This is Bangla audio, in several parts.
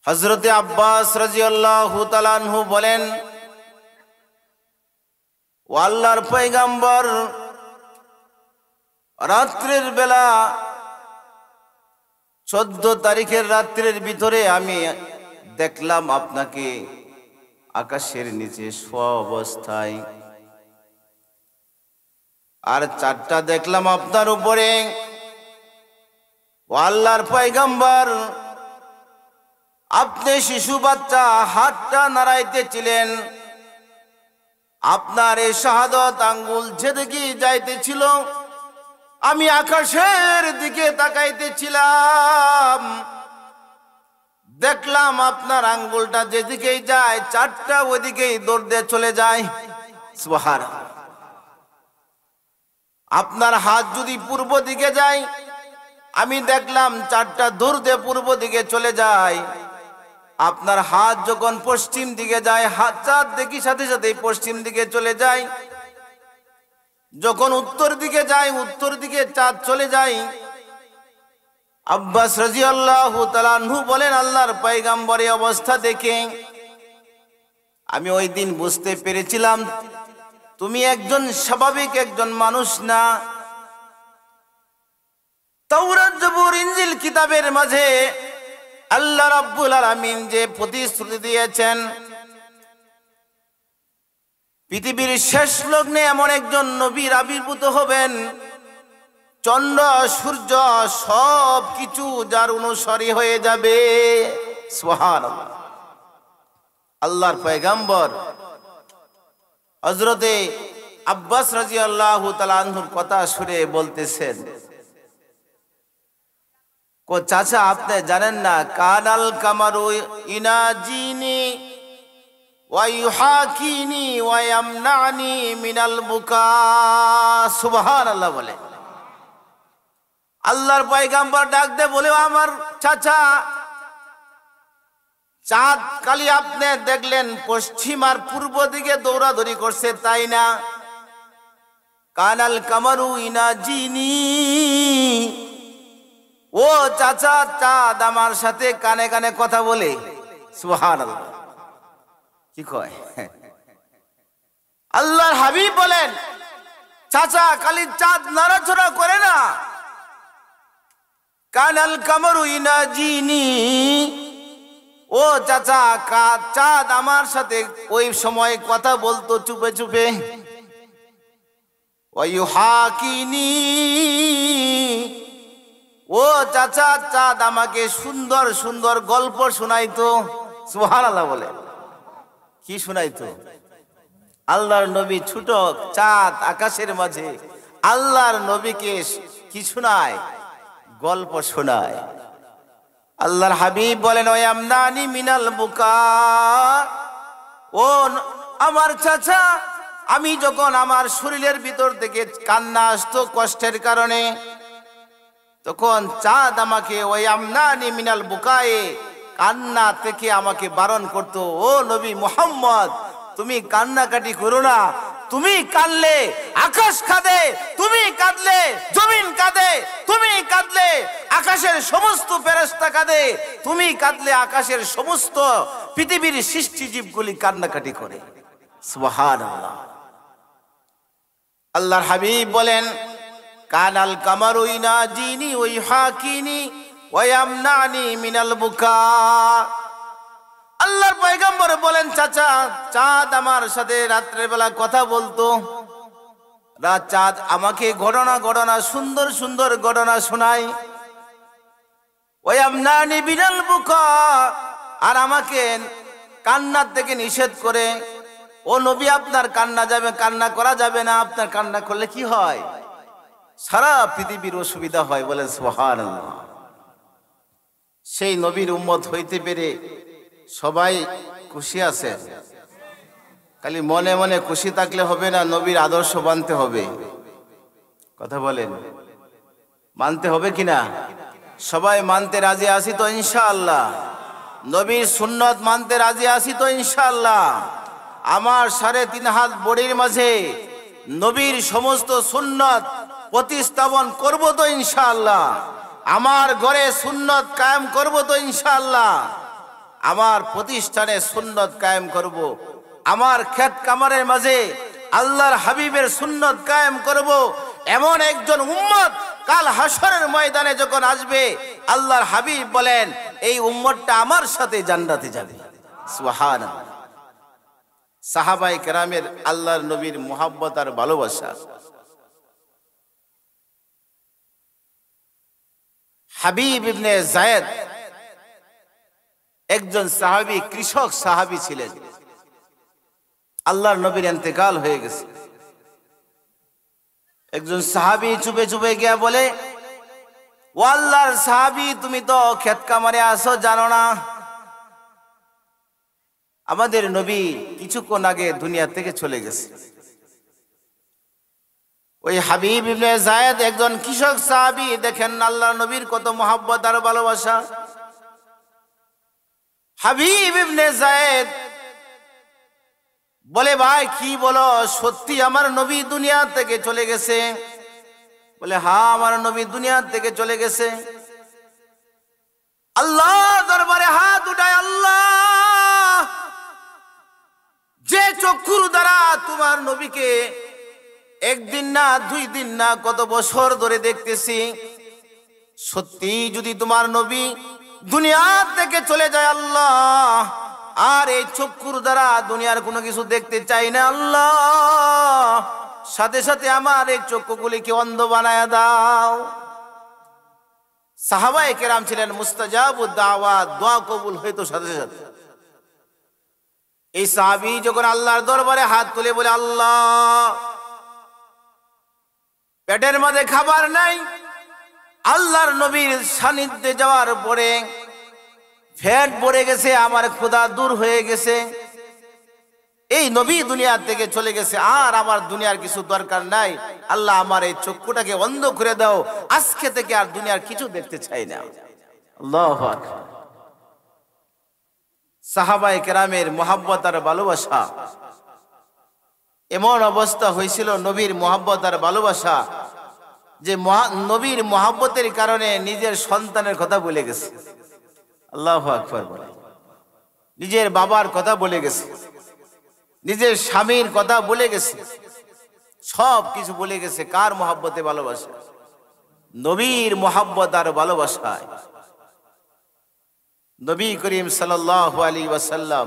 হযরতে আব্বাস রাদিয়াল্লাহু তাআলা আনহু বলেন, ও আল্লাহর পয়গম্বর, রাত্রের বেলা 14 তারিখের রাত্রের ভিতরে আমি দেখলাম আপনাকে আকাশের নিচে শোয়া অবস্থায়, আর 4টা দেখলাম আপনার উপরে। ও আল্লাহর পয়গম্বর, আপনি শিশু বাচ্চা হাতটা নাড়াইতেছিলেন, আপনার এই শাহাদত আঙ্গুল যেদিকে যাইতেছিল আমি আকাশের দিকে তাকাইতেছিলাম, দেখলাম আপনার আঙ্গুলটা যেদিকেই যায় 4টা ওইদিকেই দৌড় দিয়ে চলে যায়। সুবহানাল্লাহ। আপনার হাত যদি পূর্ব দিকে যায়, আমি দেখলাম 4টা দৌড় দিয়ে পূর্ব দিকে চলে যায়। আপনার হাত যখন পশ্চিম দিকে যায়, হাত চাঁদ দেখি সাথে সাথে পশ্চিম দিকে চলে যায়। যখন উত্তর দিকে যায়, উত্তর দিকে চাঁদ চলে যায়। আব্বাস রাদিয়াল্লাহু তাআলা আনহু বলেন, আল্লাহর পয়গম্বরের অবস্থা দেখে আমি ওই দিন বুঝতে পেরেছিলাম তুমি একজন স্বাভাবিক একজন মানুষ না। তাওরাত, জবুর, ইনজিল কিতাবের মাঝে আল্লাহ রাব্বুল আলামিন যে প্রতিশ্রুতি দিয়েছেন, পৃথিবীর শেষ লগ্নে এমন একজন নবীর আবির্ভূত হবেন, চন্দ্র সূর্য সব কিছু যার অনুসারী হয়ে যাবে। সুবহানাল্লাহ। আল্লাহর পয়গম্বর হযরতে আব্বাস রাদিয়াল্লাহু তাআলা আনহুর কথা শুনে বলতেছেন, কো চাচা আপনি জানেন না, কানাল কামারু ইনাজিনি ওয়া ইউহাকিনি ওয়া ইয়ামনানি মিনাল বুকা। সুবহানাল্লাহ বলে। আল্লাহর পয়গম্বর ডাক দে বলে, আমার চাচা, চাঁদ কালি আপনি দেখলেন পশ্চিম আর পূর্ব দিকে দৌড়াদৌড়ি করছে, তাই না? কানাল কামারু ইনাজিনি, ও চাচা, চাঁদ আমার সাথে কানে কানে কথা বলে। সুবহানাল্লাহ। কি কয়? আল্লাহর হাবিব বলেন, চাচা খালি চাঁদ নড়াচড়া করে না, কানাল কামারু ইনাজিনি, ও চাচা, চাঁদ আমার সাথে ওই সময় কথা বলতো চুপে চুপে। ওয়ায়ুহাকিনি, ও চাচা, চাঁদ আমাকে সুন্দর সুন্দর গল্প শোনাইতো। সুবহানাল্লাহ বলে। কি শোনাইতো? আল্লাহর নবী ছোট, চাঁদ আকাশের মাঝে, আল্লাহর নবীকে কি শোনায়? গল্প শোনায়। আল্লাহর হাবিব বলেন, ওয়ামনানি মিনাল বুকা, ও আমার চাচা, আমি যখন আমার শরীরের ভিতর থেকে কান্না আসতো কষ্টের কারণে, তখন চাঁদ আমাকে ওয়ামনানি মিনাল বুকায়ে, কান্না থেকে আমাকে বারণ করতো, ও নবী মুহাম্মদ, তুমি কান্নাকাটি করো না, তুমি কাঁদলে আকাশ কাঁদে, তুমি কাঁদলে জমিন কাঁদে, তুমি কাঁদলে আকাশের সমস্ত ফেরেশতা কাঁদে, তুমি কাঁদলে আকাশের সমস্ত পৃথিবীর সৃষ্টিজীবগুলি কান্নাকাটি করে। সুবহানাল্লাহ। আল্লাহর হাবিব বলেন, কানাল কামারু ইনাজিনি ওয়া ইউহাকিনি ওয়া ইয়ামনানি মিনাল বুকা। আল্লাহর পয়গম্বর বলেন, চাচা, চাঁদ আমার সাথে রাত্রের বেলা কথা বলতো, রাত চাঁদ আমাকে ঘটনা সুন্দর সুন্দর ঘটনা শোনায়। ওয়ামনানি বিনাল বুকা, আর আমাকে কান্নার থেকে নিষেধ করে। ও নবী, আপনার কান্না করা যাবে না, আপনার কান্না করলে কি হয়? সারা পৃথিবীর অসুবিধা হয়। বলেন সুবহানাল্লাহ। সেই নবীর উম্মত হইতে পেরে সবাই খুশি আছে। খালি মনে মনে খুশি থাকলে হবে না, নবীর আদর্শ মানতে হবে। কথা বলেন, মানতে হবে কিনা? সবাই মানতে রাজি আছি তো ইনশাআল্লাহ? নবীর সুন্নত মানতে রাজি আছি তো ইনশাআল্লাহ? আমার 3.5 হাত বডির মাঝে নবীর সমস্ত সুন্নত প্রতিস্থাপন করব তো ইনশাআল্লাহ? আমার ঘরে সুন্নত কায়েম করব তো ইনশাআল্লাহ? আমার প্রতিষ্ঠানে সুন্নত কায়েম করব, আমার ক্ষেত কামারের মাঝে আল্লাহর হাবিবের সুন্নত কায়েম করব। এমন একজন উম্মত কাল হাসরের ময়দানে যখন আসবে, আল্লাহর হাবিব বলেন এই উম্মতটা আমার সাথে জান্নাতে যাবে। সুবহানাল্লাহ। সাহাবায়ে কেরামের আল্লাহর নবীর মুহাব্বত আর ভালোবাসা। হাবিব ইবনে যায়েদ একজন সাহাবী, কৃষক সাহাবী ছিলেন। আল্লাহর নবীর ইন্তেকাল হয়ে গেছে। একজন সাহাবী চুপে চুপে গিয়া বলে, ও আল্লাহর সাহাবী, তুমি তো ক্ষেত কামারে আসো, জানো না আমাদের নবী কিছুক্ষণ আগে দুনিয়া থেকে চলে গেছে। ওই হাবিব ইবনে যায়েদ একজন কৃষক সাহাবী, দেখেন আল্লাহর নবীর কত মহব্বত আর ভালোবাসা। হাবিব ইবনে যায়েদ বলে, ভাই কি বলো, সত্যি আমার নবী দুনিয়া থেকে চলে গেছে? বলে, হ্যাঁ আমার নবী দুনিয়া থেকে চলে গেছে। আল্লাহ দরবারে হাত উঠায়, আল্লাহ, যে চক্ষুর দ্বারা তোমার নবীকে একদিন না, 2 দিন না, কত বছর ধরে দেখতেছি, সত্যি যদি তোমার নবী দুনিয়া থেকে চলে যায় আল্লাহ, আর এই চক্ষুর দ্বারা দুনিয়ার কোনো কিছু দেখতে চাই না আল্লাহ, সাথে সাথে আমার এই চক্ষুগুলিকে অন্ধ বানায়া দাও। সাহাবায়ে কেরাম ছিলেন মুস্তাজাবুদ দাওয়াত, দোয়া কবুল হইতো সাথে সাথে। এই সাহাবী যখন আল্লাহর দরবারে হাত তুলে বলে, আল্লাহ, পেটের মধ্যে খাবার নাই, আল্লাহর নবীর সান্নিধ্যে যাওয়ার পরে পেট ভরে গেছে, আমার ক্ষুধা দূর হয়ে গেছে, এই নবী দুনিয়া থেকে চলে গেছে, আর আমার দুনিয়ার কিছু দরকার নাই, আল্লাহ আমার এই চক্ষুটাকে অন্ধ করে দাও, আজকে থেকে আর দুনিয়ার কিছু দেখতে চাই না। আল্লাহু আকবার। সাহাবায়ে কেরামের মুহাব্বত আর ভালোবাসা, এমন অবস্থা হয়েছিল নবীর মুহাব্বত আর ভালোবাসা যে নবীর মুহাব্বতের কারণে নিজের সন্তানের কথা বলে গেছে। আল্লাহু আকবার বলে, নিজের বাবার কথা বলে গেছে, নিজের স্বামীর কথা বলে গেছে, সব কিছু বলে গেছে। কার মুহাব্বতে? ভালোবাসা, নবীর মুহাব্বত আর ভালোবাসায়। নবী করিম সাল্লাল্লাহু আলাইহি ওয়াসাল্লাম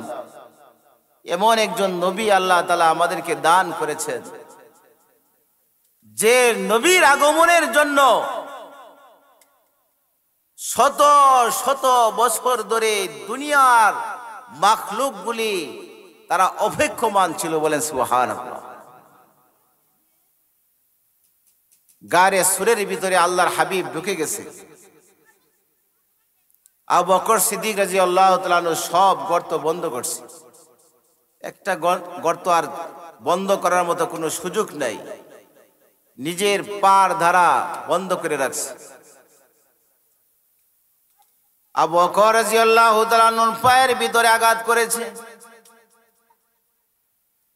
এমন একজন নবী আল্লাহ তাআলা আমাদেরকে দান করেছেন, যে নবীর আগমনের জন্য শত শত বছর ধরে দুনিয়ার মাখলুকগুলি তারা অপেক্ষমান ছিল। বলেন সুবহানাল্লাহ। গারে সুরের ভিতরে আল্লাহর হাবিব ঢুকে গেছে। আবু বকর সিদ্দিক রাদিয়াল্লাহু তাআলা আনহু সব গর্ত বন্ধ করছে। একটা গর্ত আর বন্ধ করার মতো কোনো সুযোগ নাই, নিজের পার ধারা বন্ধ করে রাখছে। আবু বকর রাদিয়াল্লাহু তাআলা আনহুর পায়ের ভিতরে আঘাত করেছে।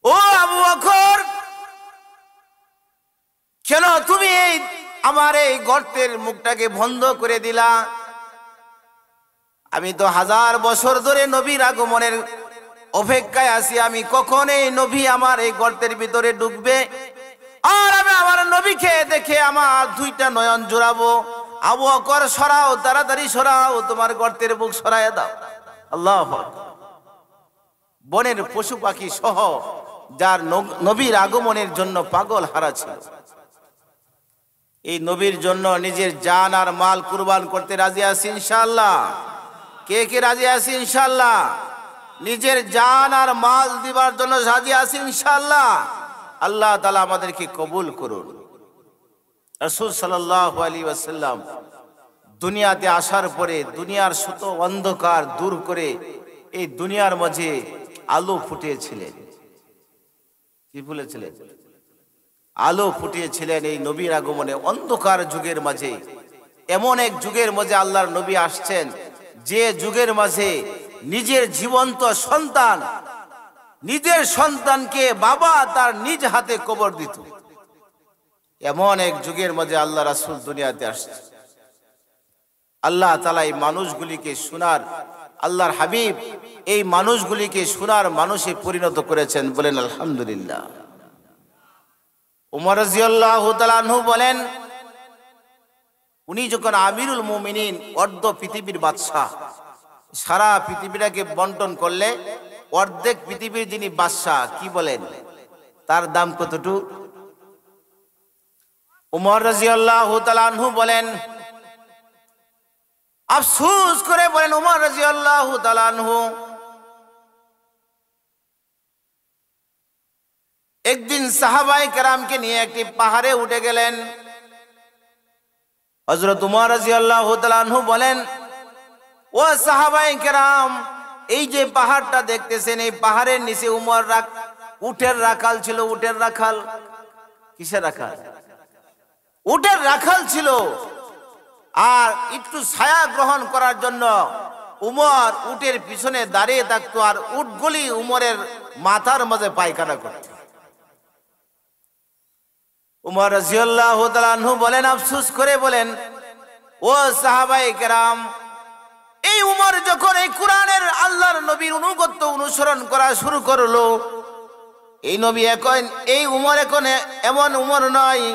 ও আবু বকর, কেন তুমি আমার এই গর্তের মুখটাকে বন্ধ করে দিলা? আমি তো 1000 বছর ধরে নবীর আগমনের অপেক্ষায় আছি, আমি কখন এই নবী আমার এই গর্তের ভিতরে ঢুকবে, আর আমি আমার নবীকে দেখে আমার 2টা নয়ন জোড়াবো। আবু বকর, সরাও, তাড়াতাড়ি সরাও, তোমার গর্তের মুখ সরাইয়া দাও। আল্লাহু আকবার। বনের পশু পাখি সহ যার নবীর আগমনের জন্য পাগল হারা ছিল, এই নবীর জন্য নিজের জান আর মাল কুরবান করতে রাজি আছি ইনশাআল্লাহ? কে কে রাজি আছি ইনশাআল্লাহ? নিজের জান আর মাল দিবার জন্য রাজি আছি ইনশাআল্লাহ? আল্লাহ তাআলা আমাদেরকে কবুল করুন। রাসূল সাল্লাল্লাহু আলাইহি ওয়াসাল্লাম দুনিয়াতে আসার পরে দুনিয়ার শত অন্ধকার দূর করে এই দুনিয়ার মাঝে আলো ফুটিয়েছিলেন। কি বলেছিলেন? আলো ফুটিয়েছিলেন এই নবীর আগমনে। অন্ধকার যুগের মাঝে এমন এক যুগের মাঝে আল্লাহর নবী আসছেন, যে যুগের মাঝে নিজের জীবন্ত সন্তান, নিজের সন্তানকে বাবা তার নিজ হাতে কবর দিত। এমন এক যুগের মাঝে আল্লাহ রাসূল দুনিয়াতে আসছে। আল্লাহ তাআলা এই মানুষগুলিকে শোনার আল্লাহর হাবিব এই মানুষগুলিকে সোনার মানুষে পরিণত করেছেন, বলেন আলহামদুলিল্লাহ। উমর রাদিয়াল্লাহু তাআলা আনহু বলেন, উনি যখন আমিরুল মুমিনিন, অর্ধ পৃথিবীর বাদশাহ, সারা পৃথিবীটাকে বন্টন করলে অর্ধেক পৃথিবীর যিনি বাদশাহ, কি বলেন তার দাম কতটুকু? উমর রাদিয়াল্লাহু তাআলা আনহু বলেন, আফসোস করে বলেন উমর রাদিয়াল্লাহু তাআলা আনহু, একদিন সাহাবায়ে কেরামকে নিয়ে একটি পাহাড়ে উঠে গেলেন। হযরত উমর রাদিয়াল্লাহু তাআলা আনহু বলেন, ও সাহাবায়ে কেরাম, এই যে পাহাড়টা দেখতেছেন, এই পাহাড়ের নিচে উমর উটের রাখাল ছিল। উটের রাখাল, কিসের রাখাল? উটের রাখাল ছিল। আর একটু ছায়া গ্রহণ করার জন্য উমর উটের পিছনে দাঁড়িয়ে থাকতো, আর উটগুলি উমরের মাথার মাঝে পায়খানা করত। উমর রাদিয়াল্লাহু তাআলা আনহু বলেন, আফসোস করে বলেন, ও সাহাবায়ে কেরাম, এই উমর যখন এই কোরআনের আল্লাহর নবীর অনুগত্য অনুসরণ করা শুরু করলো, এই নবী এখন, এই উমর এখন এমন উমর নয়।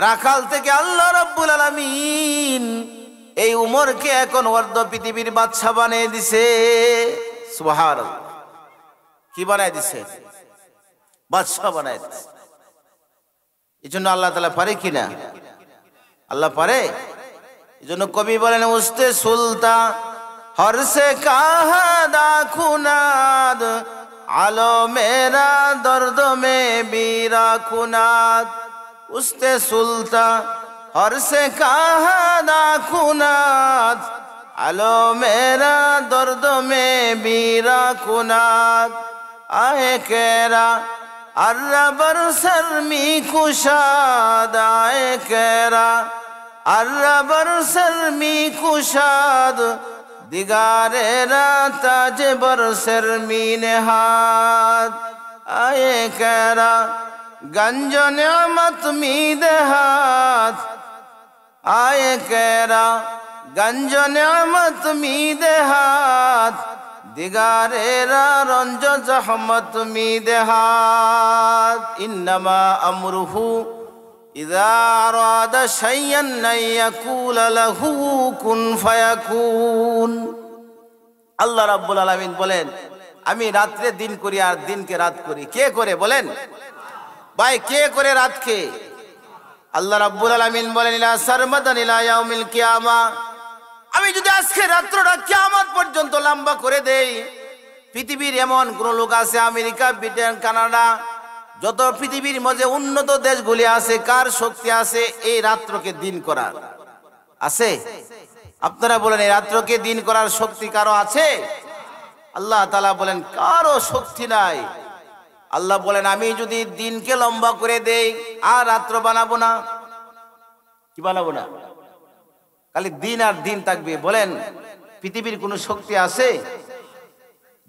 রাখাল থেকে আল্লাহ রাব্বুল আলামিন এই উমরকে এখন অর্ধ পৃথিবীর বাদশা বানিয়ে দিছে। সুবহানাল্লাহ। কি বানায় দিছে? বাদশা বানায় দিছে। এই জন্য আল্লাহ তাআলা পারে কিনা? আল্লাহ পারে। এই জন্য কবি বলেন, উস্তে সুলতান হর সে কাহা দাখুনাদ, আলো মেরা দর্দ মে বীরা খুনাদ। উস্তে সুলতান হর সে কাহা দাখুনাদ, আলো মেরা দর্দ মে বীরা খুনাদ। আয়ে কেরা আরবর শর্মি কুশাদ, আয়ে কেরা আরবর শর্মি কুশাদ, দিগারে রাতাজ বরসের মিনহাদ। আয়ে কেরা গঞ্জ নিয়ামত মিদহাত, আয়ে কেরা গঞ্জ নিয়ামত মিদহাত, দিগারে রঞ্জ জহমত মিদহাত। ইন্নামা আমরুহু ইযা আরাদা শাইয়ান ইয়াকুলা লাহু কুন ফায়াকুন। আল্লাহ রাব্বুল আলামিন বলেন, আমি রাত্রে দিন করি আর দিনকে রাত করি। কে করে বলেন ভাই? কে করে রাতকে? আল্লাহ রাব্বুল আলামিন বলেন, ইলা সারমাদান ইলা ইয়াউমিল কিয়ামা, আমি যদি আজকে রাত্রটা কিয়ামত পর্যন্ত লম্বা করে দেই, পৃথিবীর এমন কোন লোক আছে, আমেরিকা, ব্রিটেন, কানাডা, যত পৃথিবীর মধ্যে উন্নত দেশগুলি আছে, কার শক্তি আছে এই রাত্রকে দিন করার? আছে? আপনারা বলেন, এই রাত্রকে দিন করার শক্তি কারো আছে? আল্লাহ তাআলা বলেন, কারো শক্তি নাই। আল্লাহ বলেন, আমি যদি দিনকে লম্বা করে দেই আর রাত্র বানাবো না। কি বানাবো না? খালি দিন আর দিন থাকবে। বলেন, পৃথিবীর কোনো শক্তি আছে?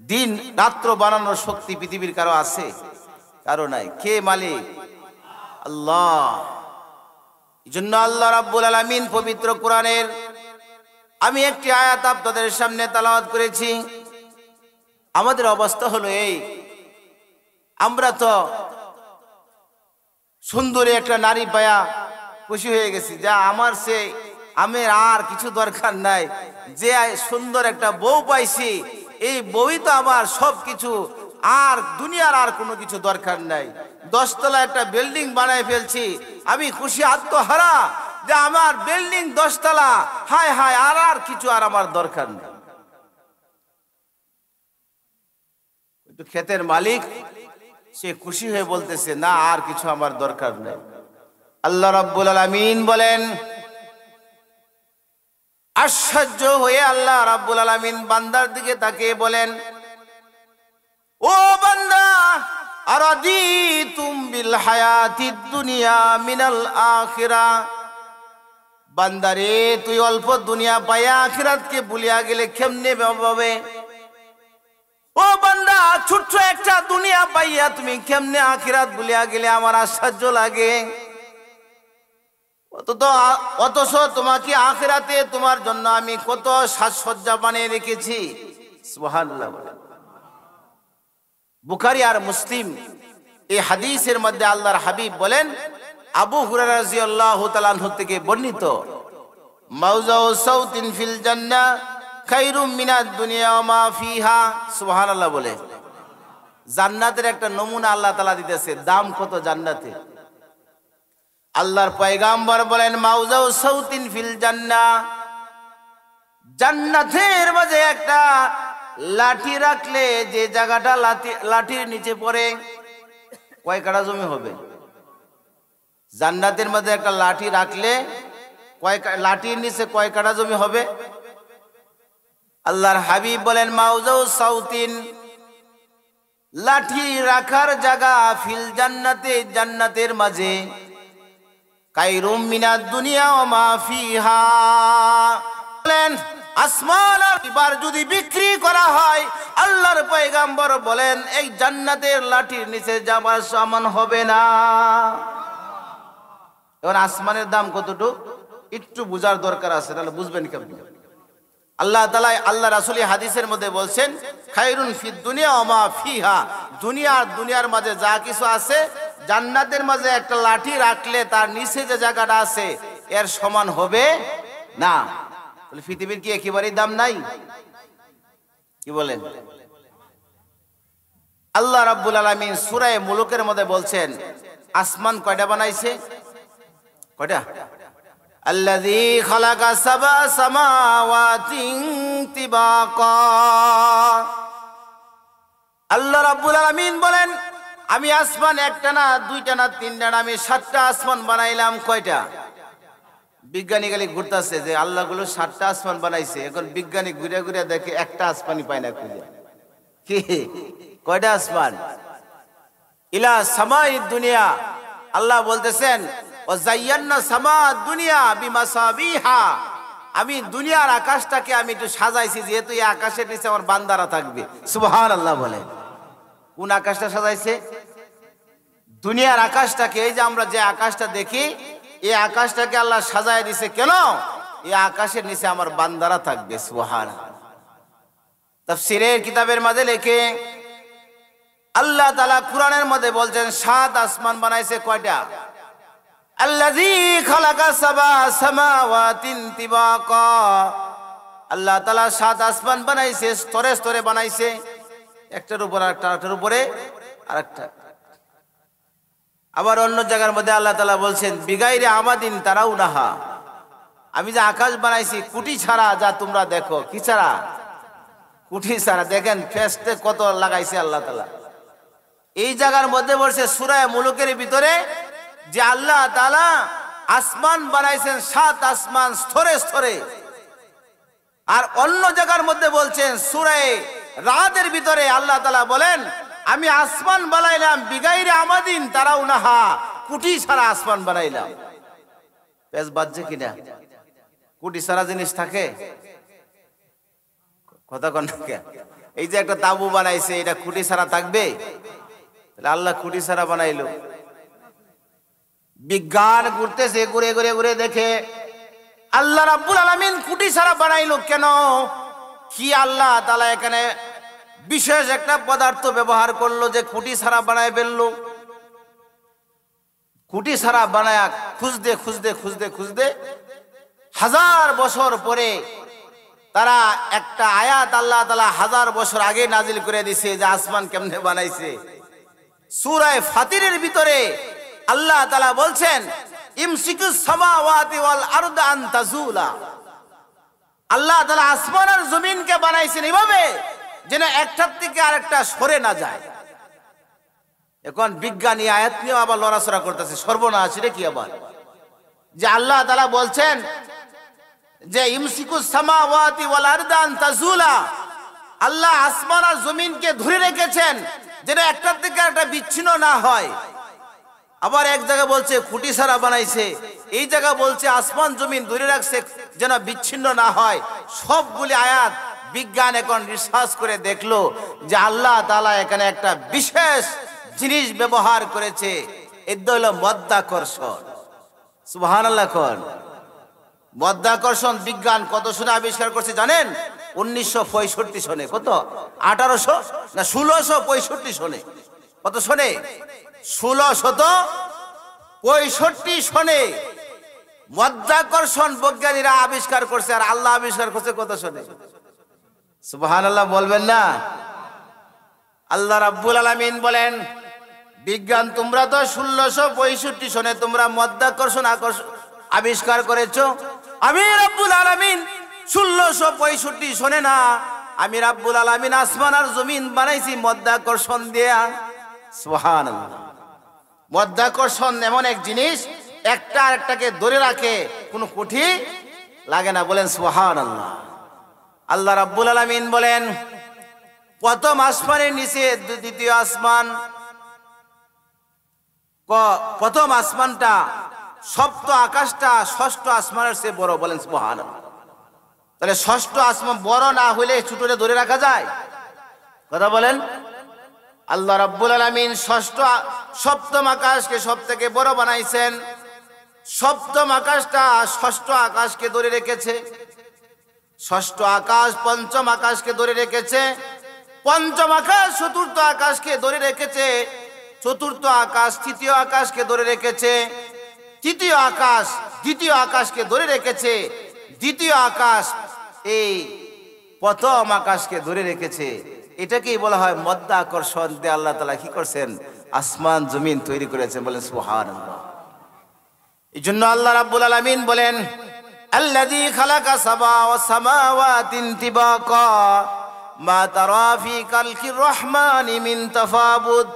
দিন রাত্র বানানোর শক্তি পৃথিবীর কারো আছে? কারো নাই। কে মালিক? আল্লাহ। এই জন্য আল্লাহ রাব্বুল আলামিন পবিত্র কোরআনের আমি একটি আয়াত আপনাদের সামনে তেলাওয়াত করেছি। আমাদের অবস্থা হলো এই, আমরা তো সুন্দরী একটা নারী পায়া খুশি হয়ে গেছি, যা আমার সে আমের আর কিছু দরকার নাই, যে সুন্দর একটা বউ পাইছি, এই বউই তো আমার সব কিছু, আর দুনিয়ার আর কোনো কিছু দরকার নাই। 10 তলা একটা বিল্ডিং বানায় ফেলছি, আমি খুশি আত্মহারা যে আমার বিল্ডিং 10 তলা, হায় হায়, আর কিছু আর আমার দরকার নেই। একটু ক্ষেতের মালিক সে খুশি হয়ে বলতেছে, না আর কিছু আমার দরকার নেই। আল্লাহ রাব্বুল আলামিন বলেন, আশ্চর্য হয়ে আল্লাহ রাব্বুল আলামিন বান্দার দিকে তাকিয়ে বলেন, ও বান্দা, আরাদিতুম বিল হায়াতিদ দুনিয়া মিনাল আখিরাহ। বান্দারে, তুই অল্প দুনিয়া পাইয়া আখিরাতকে ভুলিয়া গেলে কেমনে হবে? ও বান্দা, ছোট্ট একটা দুনিয়া পাইয়া তুমি কেমনে আখিরাত ভুলিয়া গেলে আমার আশ্চর্য লাগে। অথচ তোমাকে আখিরাতে তোমার জন্য আমি কত সাজসজ্জা বানিয়ে রেখেছি। সুবহানাল্লাহ বলেন। বুখারী আর মুসলিম এই হাদিসের মধ্যে আল্লাহর হাবিব বলেন, আবু হুরায়রা রাদিয়াল্লাহু তাআলা আনহু থেকে বর্ণিত, মাউজাউ সাউতিন ফিল জান্নাহ খায়রুম মিনাদ দুনিয়া ওয়া মা ফিহা। সুবহানাল্লাহ বলে। জান্নাতের একটা নমুনা আল্লাহ তাআলা দিতেছে, দাম কত জান্নাতে। আল্লাহর পয়গাম্বর বলেন, মাউজাউ সাউতিন ফিল জান্নাহ, জান্নাতের মাঝে একটা লাঠি রাখলে যে জায়গাটা লাঠির নিচে পড়ে কয় কাঠা জমি হবে? জান্নাতের মধ্যে একটা লাঠি রাখলে লাঠির নিচে কয় কাঠা জমি হবে? আল্লাহর হাবিব বলেন, মাউজাউ সাউতিন, লাঠি রাখার জায়গা ফিল জান্নাতে, জান্নাতের মাঝে, কায়রুম মিনাদ দুনিয়া ওয়া মা ফিহা, বলেন আসমান আর এবার যদি বিক্রি করা হয়, আল্লাহর পয়গাম্বর বলেন এই জান্নাতের লাঠির নিচে যাবার সমান হবে না। এবার আসমানের দাম কতটুকু একটু বুঝার দরকার আছে, তাহলে বুঝবেন কেমন। আল্লাহ তাআলা আল্লাহ রাসূল হাদিসের মধ্যে বলছেন, খায়রুন ফিদ দুনিয়া ওয়া মা ফিহা, দুনিয়ার মাঝে যা কিছু আছে, জান্নাতের মাঝে একটা লাঠি রাখলে তার নিচে যে জায়গাটা আছে এর সমান হবে না। পৃথিবীর কি একেবারেই দাম নাই? কি বলেন? আল্লাহ রাব্বুল আলামিন সূরা মুলুকের মধ্যে বলছেন, আসমান কয়টা বানাইছে? কয়টা? আল্লাযী খালাকা সাবা সামাওয়াতিন তিবাকা। আল্লাহ রাব্বুল আলামিন বলেন, আমি আসমান একটা না, দুইটা না, তিনটা না, আমি 7টা আসমান বানাইলাম। কয়টা? বিজ্ঞানী খালি ঘুরতেছে যে আল্লাহ গুলো 7টা আসমান বানাইছে। এখন বিজ্ঞানী ঘুরে ঘুরে দেখে একটা আসমানই পায় না খুঁজে। কি কয়টা আসমান? ইলা সামাই দুনিয়া, আল্লাহ বলতেছেন, ও যায়্যানা সামা দুনিয়া বিমাসাবিহা, আমি দুনিয়ার আকাশটাকে আমি একটু সাজাইছি, যেহেতু এই আকাশের নিচে আমার বান্দারা থাকবে। সুবহানাল্লাহ বলে। কোন আকাশটা সাজাইছে? দুনিয়ার আকাশটাকে। এই যে আমরা যে আকাশটা দেখি, এই আকাশটাকে আল্লাহ সাজায় দিছে কেন? এই আকাশের নিচে আমার বান্দারা থাকবে। সুবহানাল্লাহ। তাফসীরের কিতাবের মধ্যে লেখে আল্লাহ তাআলা কুরআনের মধ্যে বলছেন 7 আসমান বানাইছে। কয়টা? আল্লাযী খালাকা সাবা সামাওয়াতিন তিবাকা, আল্লাহ তাআলা 7 আসমান বানাইছে, স্তরে স্তরে বানাইছে, একটার উপর আরেকটা, আরেকটার উপরে আরেকটা। আবার অন্য জায়গার মধ্যে আল্লাহ তাআলা বলছেন, বিগাইরে আমাদিন তারাউনাহা, আমি যে আকাশ বানাইছি কুটি ছাড়া, যা তোমরা দেখো। কি ছাড়া? কুটি ছাড়া। দেখেন ফেস্টে কত লাগাইছে আল্লাহ তাআলা। এই জায়গার মধ্যে বলছে সূরা মুলুকের ভিতরে যে আল্লাহ তাআলা আসমান বানাইছেন 7 আসমান স্তরে স্তরে। আর অন্য জায়গার মধ্যে বলছেন সূরা রাদের ভিতরে আল্লাহ তাআলা বলেন, আমি আসমান বানাইলাম বিগাইরে আমাদিন তারাউনাহা, কুটি ছাড়া আসমান বানাইলাম। পেশ বাজছে কিনা? কুটি ছাড়া জিনিস থাকে? কথা কোন? এই যে একটা তাবু বানাইছে, এটা কুটি ছাড়া থাকবে? তাহলে আল্লাহ কুটি ছাড়া বানাইলো। বিজ্ঞান ঘুরতেছে, ঘুরে ঘুরে ঘুরে দেখে আল্লাহ রাব্বুল আলামিন কুটি ছাড়া বানাইলো কেন? কি আল্লাহ তাআলা এখানে বিশেষ একটা পদার্থ ব্যবহার করলো যে কুটি ছাড়া বানায় ফেললো? কুটি ছাড়া বানায় খুঁজতে খুঁজতে খুঁজতে খুঁজতে 1000 বছর পরে তারা একটা আয়াত আল্লাহ তাআলা 1000 বছর আগে নাজিল করে দিছে যে আসমান কেমনে বানাইছে। সূরা ফাতিরের ভিতরে আল্লাহ তাআলা বলছেন, ইমসিকুস সামাওয়াতি ওয়াল আরদা আন তাজুলা, আল্লাহ তাআলা আসমান আর জমিনকে বানাইছেন এভাবে যেন একটার থেকে আরেকটা সরে না যায়। এখন বিজ্ঞানী আয়াত নিয়ে আবার লড়াচড়া করতেছে, সর্বনাশ রে কি আবার। যে আল্লাহ তাআলা বলছেন যে ইমসিকুস সামাওয়াতি ওয়াল আরদা আন তাজুলা, আল্লাহ আসমান আর জমিনকে ধরে রেখেছেন যেন একটার থেকে আরেকটা বিচ্ছিন্ন না হয়। আবার এক জায়গা বলছে খুঁটি ছাড়া বানাইছে, এই জায়গা বলছে আসমান জমিন ধরে রাখছে যেন বিচ্ছিন্ন না হয়। সবগুলি আয়াত বিজ্ঞান এখন রিসার্চ করে দেখলো যে আল্লাহ তাআলা এখানে একটা বিশেষ জিনিস ব্যবহার করেছে, এটা হলো মাধ্যাকর্ষণ। সুবহানাল্লাহ। কোন মাধ্যাকর্ষণ বিজ্ঞান কত শুনে আবিষ্কার করছে জানেন? 1965 সনে। কত? 1800 না 1665 সনে। কত সনে? 1665 সনে মাধ্যাকর্ষণ বিজ্ঞানীরা আবিষ্কার করছে। আর আল্লাহ আবিষ্কার করছে কত সনে? সুবহানাল্লাহ বলবেন না? আল্লাহ রাব্বুল আলামিন বলেন, বিজ্ঞান তোমরা তো 1665 সনে তোমরা মাধ্যাকর্ষণ আবিষ্কার করেছো। আমি রাব্বুল আলামিন 1665 সনে না, আমি রাব্বুল আলামিন আসমান আর জমিন বানাইছি মাধ্যাকর্ষণ দিয়া। সুবহানাল্লাহ। মাধ্যাকর্ষণ এমন এক জিনিস, একটা আরেকটাকে ধরে রাখে, কোনো কুঠি লাগে না। বলেন সুবহানাল্লাহ। আল্লাহ রাব্বুল আলামিন বলেন, প্রথম আসমানের নিচে দ্বিতীয় আসমান, প্রথম আসমানটা সপ্ত আকাশটা ষষ্ঠ আসমানের চেয়ে বড়। বলেন সুবহানাল্লাহ। তাহলে ষষ্ঠ আসমান বড় না হলে ছোটটা ধরে রাখা যায়? কথা বলেন। আল্লাহ রাব্বুল আলামিন সপ্তম আকাশকে সবথেকে বড় বানাইছেন। সপ্তম আকাশটা ষষ্ঠ আকাশকে ধরে রেখেছে, ষষ্ঠ আকাশ পঞ্চম আকাশকে ধরে রেখেছে, পঞ্চম আকাশ চতুর্থ আকাশকে ধরে রেখেছে, চতুর্থ আকাশ তৃতীয় আকাশকে ধরে রেখেছে, তৃতীয় আকাশ দ্বিতীয় আকাশকে ধরে রেখেছে, দ্বিতীয় আকাশ এই প্রথম আকাশকে ধরে রেখেছে। এটাকেই বলা হয় মাধ্যাকর্ষণ দিয়ে আল্লাহ তাআলা কি করছেন? আসমান জমিন তৈরি করেছেন। বলেন সুবহানাল্লাহ। এই জন্য আল্লাহ রাব্বুল আলামিন বলেন, আল্লাযী খালাকা সাবা ওয়াস সামাওয়াতি তিবাকা মা তারা ফি খালকির রহমানি মিন তাফাবুদ।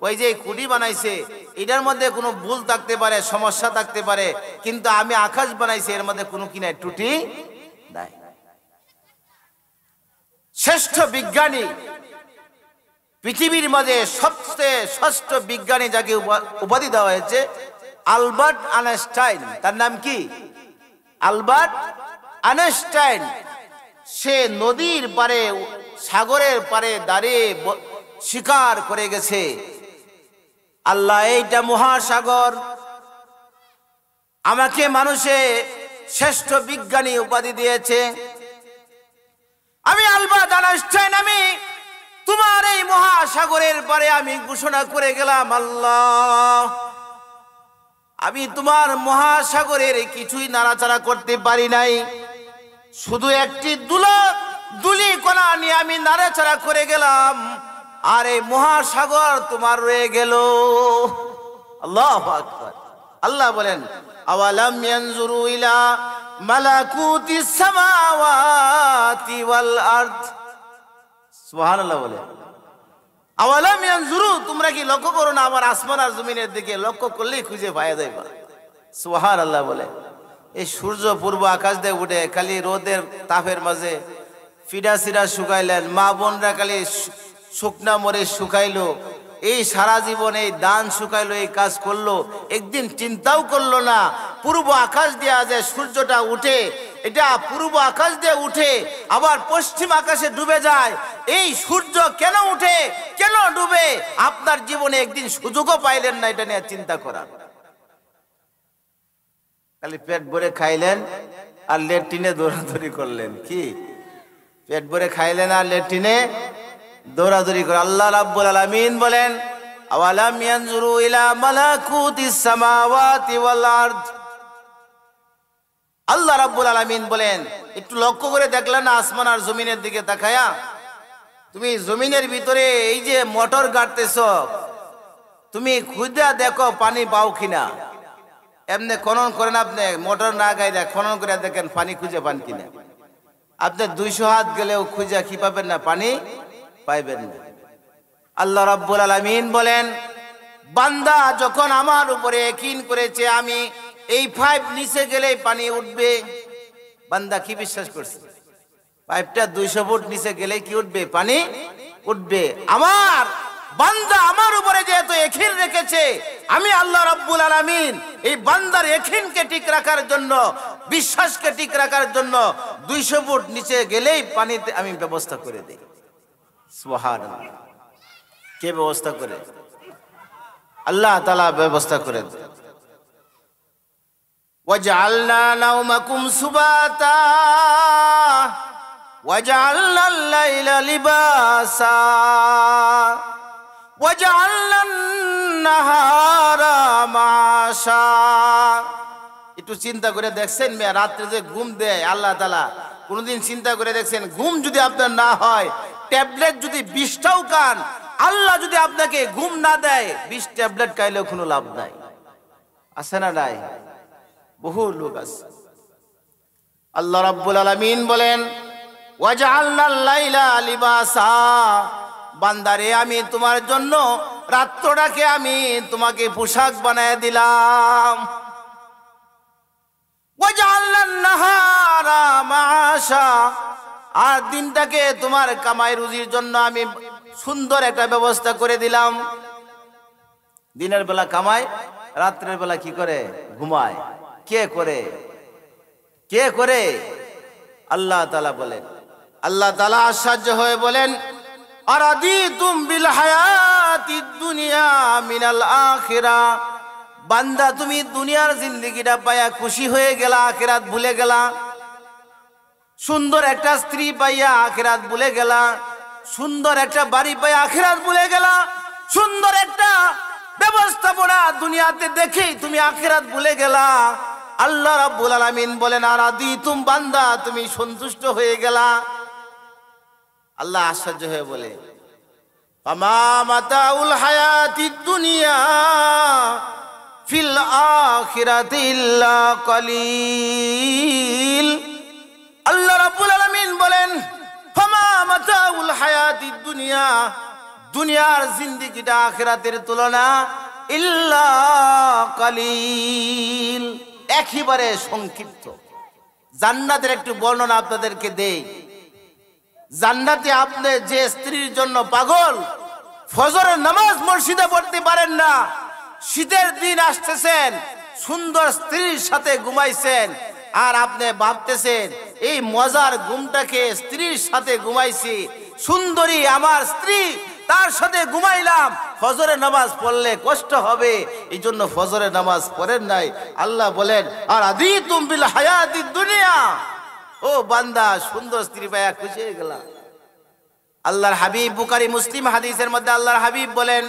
ওই যে কুড়ি বানাইছে, এটার মধ্যে কোনো ভুল থাকতে পারে, সমস্যা থাকতে পারে, কিন্তু আমি আকাশ বানাইছি, এর মধ্যে কোনো কি নাই, ত্রুটি নাই। শ্রেষ্ঠ বিজ্ঞানী, পৃথিবীর মধ্যে সবচেয়ে ষষ্ঠ বিজ্ঞানী যাকে উপাধি দেওয়া হয়েছে, আলবার্ট আইনস্টাইন। তার নাম কি? Albert Einstein. সে নদীর পারে, সাগরের পারে দাঁড়িয়ে স্বীকার করে গেছে, আল্লাহ এইটা মহাসাগর। আমাকে মানুষে শ্রেষ্ঠ বিজ্ঞানী উপাধি দিয়েছে। আমি আলবার্ট আইনস্টাইন, আমি তোমার এই মহাসাগরের পারে আমি ঘোষণা করে গেলাম, আল্লাহ আমি তোমার মহাসাগরের কিছুই নাড়াচাড়া করতে পারি নাই, শুধু একটি দুলি কণা নিয়ে আমি নাড়াচাড়া করে গেলাম, আর এই মহাসাগর তোমার রয়ে গেল। আল্লাহু আকবার। আল্লাহ বলেন, আওয়ালাম ইয়ানজুরু ইলা মালাকুতিস সামাওয়াতি ওয়াল আরদ। সুবহানাল্লাহ বলে, আওয়ালাম ইয়ানজুরু, তোমরা কি লক্ষ্য করো না আমার আসমান আর জমিনের দিকে? লক্ষ্য করলেই খুঁজে পাওয়া যাবে। সুবহানাল্লাহ বলে, এই সূর্য পূর্ব আকাশ দিয়ে উঠে খালি রোদের তাপের মাঝে ফিডা সিডা শুকাইলেন, মা বোনরা খালি শুকনা মরে শুকাইলো, এই সারা জীবন এই দান শুকাইলো, এই কাজ করলো, একদিন চিন্তাও করলো না পূর্ব আকাশ দিয়ে যে সূর্যটা উঠে, এটা পূর্ব আকাশ দিয়ে উঠে আবার পশ্চিম আকাশে ডুবে যায়। এই সূর্য কেন উঠে, কেন ডুবে, আপনার জীবনে একদিন সুযোগও পাইলেন না এটা নিয়ে চিন্তা করার। খালি পেট ভরে খাইলেন আর লেট্রিনে দৌড়াদৌড়ি করলেন। কি পেট ভরে খাইলেন আর লেট্রিনে দৌড়াদৌড়ি করে? আল্লাহ রাব্বুল আলামিন বলেন, আওয়ালাম ইয়ানজুরু ইলা মালাকুতিস সামাওয়াতি ওয়াল আরদ। আল্লাহ রাব্বুল আলামিন বলেন, একটু লক্ষ্য করে দেখলেন না আসমান আর জমিনের দিকে তাকায়া? তুমি জমিনের ভিতরে এই যে মোটর গাড়তেছ, তুমি খুঁজে দেখো পানি পাও কিনা। এমনি খনন করেন, আপনি মোটর না গাইলে খনন করে দেখেন পানি খুঁজে পান কিনা। আপনি 200 হাত গেলেও খুঁজে কি পাবেন না, পানি পাইবেন না। আল্লাহ রাব্বুল আলামিন বলেন, বান্দা যখন আমার উপরে ইয়াকিন করেছে আমি এই পাইপ নিচে গেলেই পানি উঠবে, বান্দা কি বিশ্বাস করছে? পাইপটা 200 ফুট নিচে গেলেই কি উঠবে? পানি উঠবে। আমার বান্দা আমার উপরে যেহেতু ইয়াকিন রেখেছে, আমি আল্লাহ রাব্বুল আলামিন এই বান্দার ইয়াকিনকে ঠিক রাখার জন্য, বিশ্বাসকে ঠিক রাখার জন্য 200 ফুট নিচে গেলেই পানিতে আমি ব্যবস্থা করে দিই। সুবহানাল্লাহ। কে ব্যবস্থা করে? আল্লাহ তাআলা ব্যবস্থা করে দেন। ওয়াজআলনা নাওমাকুম সুবাতা, ওয়াজআলনাল লাইলা লিবাসা ওয়াজআলনান নাহারা মাশা। একটু চিন্তা করে দেখছেন মেয়া, রাত্রে যে ঘুম দেয় আল্লাহ তাআলা, কোনদিন চিন্তা করে দেখছেন ঘুম যদি আপনার না হয়, ট্যাবলেট যদি 20টাও খান, আল্লাহ যদি আপনাকে ঘুম না দেয়, 20 ট্যাবলেট খাইলেও কোনো লাভ নাই। আছে না নাই? বহু লোক আছে। আল্লাহ রাব্বুল আলামিন বলেন ওয়াজআলনাল লাইলা লিবাসা, বান্দারে আমি তোমার জন্য রাত্রটাকে আমি তোমাকে পোশাক বানায় দিলাম। ওয়াজআলনান নাহারা মাশা, আর দিনটাকে তোমার কামাই রুজির জন্য আমি সুন্দর একটা ব্যবস্থা করে দিলাম। দিনের বেলা কামায়, রাত্রের বেলা কি করে? ঘুমায়। কে করে? কে করে? আল্লাহ তাআলা বলেন। আল্লাহ তাআলা আশ্চর্য হয়ে বলেন আরাদিতুম বিল হায়াতিদ দুনিয়া মিনাল আখিরাহ, বান্দা তুমি দুনিয়ার জিন্দেগিটা পাইয়া খুশি হয়ে গেলা, আখিরাত ভুলে গেলা। সুন্দর একটা স্ত্রী পাইয়া আখিরাত ভুলে গেলা, সুন্দর একটা বাড়ি পাইয়া আখিরাত ভুলে গেলা, সুন্দর একটা ব্যবস্থাপনা দুনিয়াতে দেখেই তুমি আখিরাত ভুলে গেলা। আল্লাহ রাব্বুল আলামিন বলেন আরাদিতুম, বান্দা তুমি সন্তুষ্ট হয়ে গেলা। আল্লাহ আশ্চর্য হয়ে বলে ফামা মাতাউল হায়াতিদ দুনিয়া ফিল আখিরাতি ইল্লা কলিল। আল্লাহ রাব্বুল আলামিন বলেন ফামা মাতাউল হায়াতিদ দুনিয়া, দুনিয়ার জিন্দেগিটা আখিরাতের তুলনা ইল্লা কলিল, একেবারে সংক্ষিপ্ত। জান্নাতের একটু বর্ণনা আপনাদেরকে দেই। জান্নাতে আপনি যে স্ত্রীর জন্য পাগল, ফজরের নামাজ মসজিদে পড়তে পারেন না, শীতের দিন আসতেছেন, সুন্দর স্ত্রীর সাথে ঘুমাইছেন, আর আপনি ভাবতেছেন এই মজার ঘুমটাকে স্ত্রীর সাথে ঘুমাইছি, সুন্দরী আমার স্ত্রী, তার সাথে ঘুমাইলাম, ফজরের নামাজ পড়লে কষ্ট হবে, এই জন্য ফজরের নামাজ পড়েন নাই। আল্লাহ বলেন আরাদিতুম বিল হায়াতিদ দুনিয়া, ও বান্দা সুন্দর স্ত্রী পাইয়া খুশি হয়ে গেলা। আল্লাহর হাবিব, বুখারী মুসলিম হাদিসের মধ্যে আল্লাহর হাবিব বলেন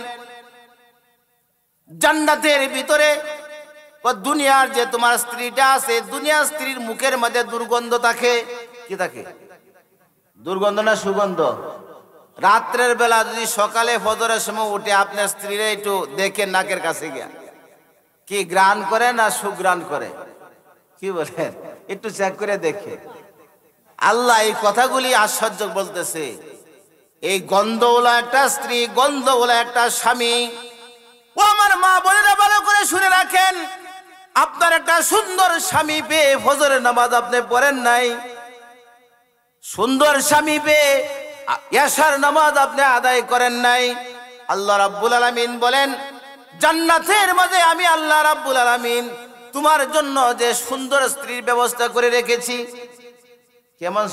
জান্নাতের ভিতরে দুনিয়ার যে তোমার স্ত্রীটা আছে, দুনিয়ার স্ত্রীর মুখের মধ্যে দুর্গন্ধ থাকে। কি থাকে? দুর্গন্ধ না সুগন্ধ? রাত্রের বেলা যদি সকালে ফজরের সময় উঠে আপনার স্ত্রীরা একটু দেখে নাকের কাছে গিয়া কি গ্রাণ করে না সুগ্রাণ করে? কি বলেন? একটু চেক করে দেখে। আল্লাহ এই কথাগুলি আশ্চর্য বলতেছে। এই গন্ধওয়ালা একটা স্ত্রী, গন্ধওয়ালা একটা স্বামী, ও আমার মা বোনেরা ভালো করে শুনে রাখেন, আপনার একটা সুন্দর স্বামী পেয়ে ফজরের নামাজ আপনি পড়েন নাই, সুন্দর স্বামী পেয়ে ইয়াশার নামাজ আপনি আদায় করেন নাই। আল্লাহ রাব্বুল আলামিন বলেন জান্নাতের মাঝে আমি আল্লাহ রাব্বুল আলামিন তোমার জন্য যে সুন্দর স্ত্রীর ব্যবস্থা করে রেখেছি। কেমন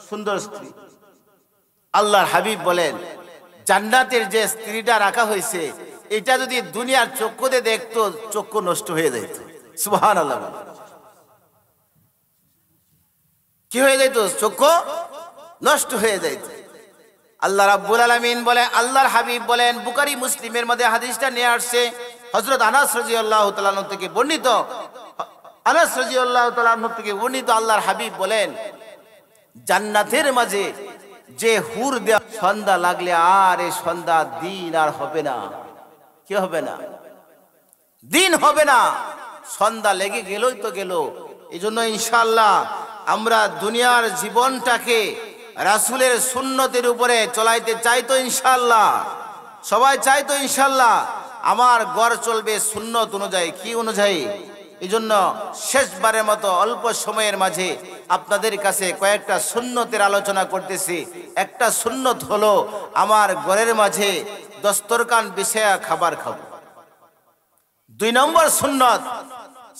সুন্দর স্ত্রী? আল্লাহর হাবিব বলেন জান্নাতের যে স্ত্রীটা রাখা হয়েছে, এটা যদি দুনিয়ার চক্ষুতে দেখতো চক্ষু নষ্ট হয়ে যেত। সুবহানাল্লাহ। কি হয়ে যেত? চক্ষু নষ্ট হয়ে যেত। আল্লাহ রাব্বুল আলামিন বলে, আল্লাহর হাবিব বলেন, বুখারী মুসলিমের মধ্যে হাদিসটা নিয়ে আসছে হযরত আনাস রাদিয়াল্লাহু তাআলা আনহু থেকে বর্ণিত। আনাস রাদিয়াল্লাহু তাআলা আনহু থেকে বর্ণিত, আল্লাহর হাবিব বলেন জান্নাতের মাঝে যে হুর দেয়া, সন্ধ্যা লাগলে আর এই সন্ধ্যা দিন আর হবে না। কি হবে না? দিন হবে না। সন্ধ্যা লেগে গেলই তো গেল। এই জন্য ইনশাআল্লাহ আমরা দুনিয়ার জীবনটাকে রাসূলের সুন্নতের উপরে চলাইতে চাই তো ইনশাআল্লাহ, সবাই চাই তো ইনশাআল্লাহ। আমার ঘর চলবে সুন্নত অনুযায়ী। কি অনুযায়ী? এই জন্য শেষবারের মতো অল্প সময়ের মাঝে আপনাদের কাছে কয়েকটা সুন্নতের আলোচনা করতেছি। একটা সুন্নত হলো আমার ঘরের মাঝে দস্তরখান বিছায়া খাবার খাবো। 2 নম্বর সুন্নত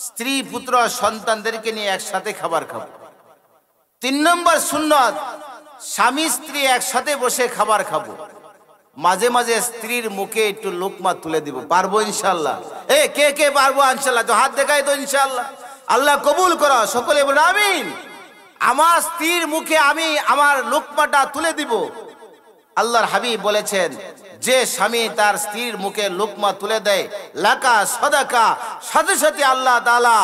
স্ত্রী পুত্র সন্তানদেরকে নিয়ে একসাথে খাবার খাবো। 3 নম্বর সুন্নত স্বামী স্ত্রী একসাথে বসে খাবার খাবো। মাঝে মাঝে স্ত্রীর মুখে একটু লোকমা তুলে দিব। পারবো ইনশাআল্লাহ? কে কে পারবো ইনশাআল্লাহ? তো হাত দেখাই তো ইনশাআল্লাহ। আল্লাহ কবুল করো। সকলে বলুন আমিন। আমার স্ত্রীর মুখে আমি আমার লোকমাটা তুলে দিব। আল্লাহর হাবিব বলেছেন, যে স্বামী তার স্ত্রীর মুখে লোকমা তুলে দেয়, লাকা সদাকা, সাথে সাথে আল্লাহ তাআলা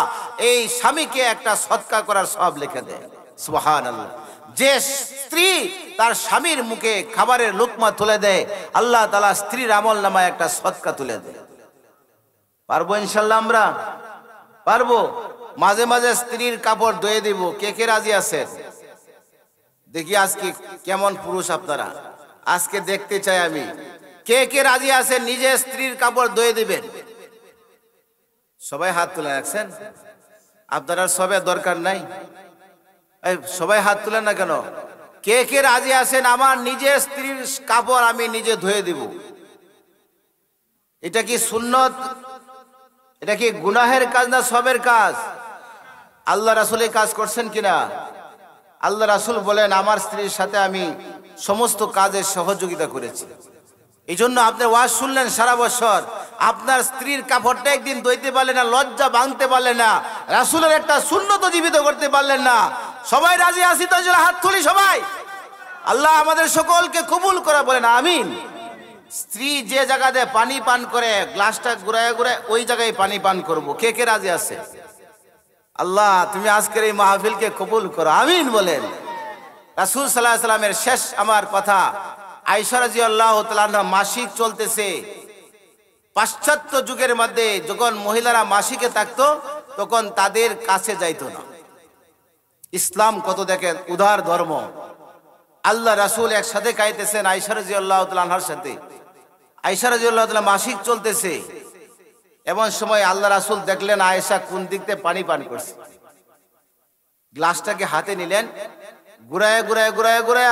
এই স্বামীকে একটা সদকা করার সওয়াব লিখে দেয়। সুবহানাল্লাহ। যে স্ত্রী তার স্বামীর মুখে খাবারের লোকমা তুলে দেয়, আল্লাহ তাআলা স্ত্রীর আমলনামায় একটা সদকা তুলে দেয়। পারবো ইনশাআল্লাহ? আমরা পারবো। মাঝে মাঝে স্ত্রীর কাপড় ধুয়ে দিব। কে কে রাজি আছেন? দেখি আজকে কেমন পুরুষ আপনারা, আজকে দেখতে চাই আমি। কে কে রাজি আছেন নিজে স্ত্রীর কাপড় ধুয়ে দিবেন? সবাই হাত তুলে রাখছেন। আপনারা সবে দরকার নাই, সবাই হাত তুলেন না কেন? কে কে রাজি আছেন আমার নিজের স্ত্রীর কাপড় আমি নিজে ধুয়ে দিব? এটা কি সুন্নত? এটা কি গুনাহের কাজ না সবের কাজ? আল্লাহ রাসূল এই কাজ করছেন কিনা? আল্লাহ রাসূল বলেন, আমার স্ত্রীর সাথে আমি সমস্ত কাজে সহযোগিতা করেছি। এই জন্য আপনি ওয়াজ শুনলেন সারা বছর, আপনার স্ত্রীর কাপড়টা একদিন ধুইতে পারলেন না, লজ্জা ভাঙতে পারলেন না, রাসূলের একটা সুন্নত জীবিত করতে পারলেন না। সবাই রাজি আছি তো? হাত তুলি সবাই। আল্লাহ আমাদের সকলকে কবুল করে, বলেন আমিন। স্ত্রী যে জায়গাতে পানি পান করে, গ্লাসটা ঘুরায় ঘুরায় ওই জায়গায় পানি পান করব। কে কে রাজি আছে? আল্লাহ তুমি আজকের এই মাহফিলকে কবুল করো, আমিন বলেন। রাসূল সাল্লাল্লাহু আলাইহি সাল্লামের শেষ আমার কথা, আয়েশা রাদিয়াল্লাহু তাআলা আনহা মাসিক চলতেছে। পাশ্চাত্য যুগের মধ্যে যখন মহিলারা মাসিকে থাকতো তখন তাদের কাছে যাইতো না। ইসলাম কত দেখেন উদার ধর্ম। আল্লাহ রাসূল একসাথে খাইতেছেন আয়েশা রাদিয়াল্লাহু তাআলা আনহার সাথে। আয়েশা রাদিয়াল্লাহু তাআলা মাসিক চলতেছে, এমন সময় আল্লাহ রাসূল দেখলেন আয়েশা কোন দিক থেকে পানি পান করছে। গ্লাসটাকে হাতে নিলেন, ঘুরায় ঘুরায় ঘুরায় ঘুরায়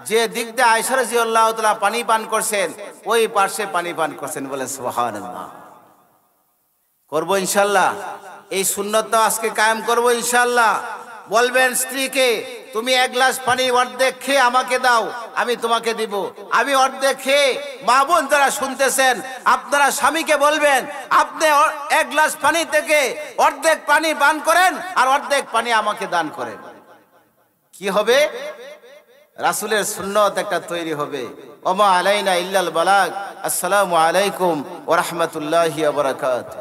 যে দিক দিয়ে আয়েশা রাদিয়াল্লাহু তাআলা পানি পান করছেন ওই পাশে পানি পান করছেন। বলেন সুবহানাল্লাহ। করবো ইনশাআল্লাহ। এই সুন্নতটা আজকে কায়েম করবো ইনশাআল্লাহ। বলবেন স্ত্রীকে, তুমি এক গ্লাস পানি অর্ধেক খেয়ে আমাকে দাও, আমি তোমাকে দিব। আমি অর্ধেক খেয়ে, মা বোন যারা শুনতেছেন আপনারা স্বামীকে বলবেন, আপনি এক গ্লাস পানি থেকে অর্ধেক পানি পান করেন আর অর্ধেক পানি আমাকে দান করেন। কি হবে? রাসূলের সুন্নত একটা তৈরি হবে। ওমা আলাইনা ইল্লাল বালাগ। আসসালামু আলাইকুম ওয়া রাহমাতুল্লাহি ওয়া বারাকাতুহু।